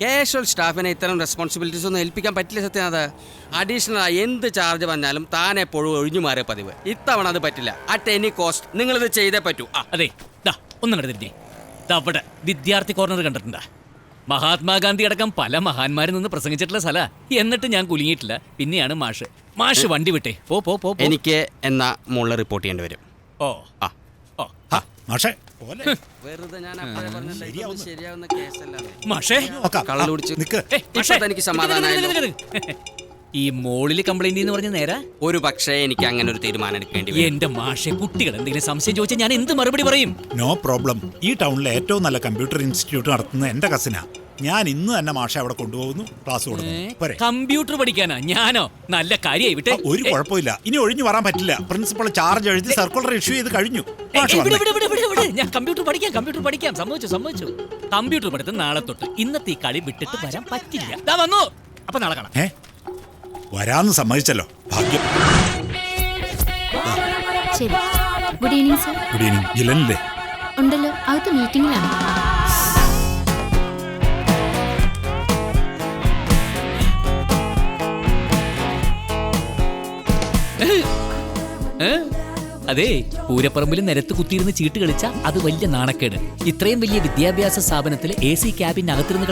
Casual സ്റ്റാഫിനെ ഇത്തരം responsibilities ഒന്നും ഏൽപ്പിക്കാൻ പറ്റില്ല സത്യനാഥ. അഡീഷണൽ എന്ത് ചാർജ് വന്നാലും താൻ എപ്പോഴും ഒഴിഞ്ഞു മാറിയ പതിവ്. ഇത്തവണ അത് പറ്റില്ല. അറ്റ് എനി കോസ്റ്റ് നിങ്ങളിത് ചെയ്തേ പറ്റൂ. അതെ, ഒന്നും കണ്ടിരുന്നേ. അവിടെ വിദ്യാർത്ഥി കോർണർ കണ്ടിട്ടുണ്ടാ? മഹാത്മാഗാന്ധി അടക്കം പല മഹാന്മാരിൽ നിന്ന് പ്രസംഗിച്ചിട്ടുള്ള സ്ഥല. എന്നിട്ട് ഞാൻ കുലുങ്ങിയിട്ടില്ല. പിന്നെയാണ് മാഷ് വണ്ടി വിട്ടേ. പോ. എനിക്ക് എന്നാ മുകളിൽ റിപ്പോർട്ട് ചെയ്യേണ്ടി വരും. വെറുതെ ഞാൻ ശരിയാവുന്ന കേസല്ല. എനിക്ക് സമാധാനം. ഈ മോളില് കംപ്ലൈന്റ് എന്ന് പറഞ്ഞ നേരാ? ഒരു പക്ഷേ എനിക്ക് അങ്ങനെ ഒരു തീരുമാനം എടുക്കേണ്ടി വരും. എന്റെ മാഷെ, കുട്ടികൾ എന്തെങ്കിലും സംശയം ചോദിച്ചാൽ ഞാൻ എന്ത് മറുപടി പറയും? No problem. ഈ ടൗണിലെ ഏറ്റവും നല്ല കമ്പ്യൂട്ടർ ഇൻസ്റ്റിറ്റ്യൂട്ട് നടത്തുന്ന എന്റെ കസിനാ. ഞാൻ ഇന്ന് തന്നെ മാഷെ അവിടെ കൊണ്ടുപോകുന്നു, ക്ലാസ് കൊടുക്കുന്നു. കമ്പ്യൂട്ടർ പഠിക്കാനാ? ഞാനോ? നല്ല കാര്യമായി വിട്ടെ. ഒരു കുഴപ്പമില്ല. ഇനി ഒഴിഞ്ഞു വരാൻ പറ്റില്ല. പ്രിൻസിപ്പൾ ചാർജ് എഴുതി സർക്കുലർ ഇഷ്യൂ ചെയ്ത് കഴിഞ്ഞു. ഞാൻ കമ്പ്യൂട്ടർ പഠിക്കാം. സമ്മതിച്ചു. കമ്പ്യൂട്ടർ പഠിത്തം നാളെ തൊട്ട്. ഇന്നത്തെ ഈ കളി വിട്ടിട്ട് വരാൻ പറ്റില്ല. വന്നു. അപ്പൊ നാളെ കാണാം. വരാന്ന് സമ്മതിച്ചല്ലോ, ഭാഗ്യം. ശരി. Good evening sir. Good evening. ജില്ലനില്ലേ? ഉണ്ടല്ലോ, അകത്ത് മീറ്റിംഗിലാണ്. അതെ, പൂരപ്പറമ്പിൽ നിരത്ത് കുത്തിയിരുന്ന് ചീട്ട് കളിച്ച അത് വലിയ നാണക്കേട്. ഇത്രയും വലിയ വിദ്യാഭ്യാസ സ്ഥാപനത്തിൽ AC ക്യാബിനകത്തിരുന്ന്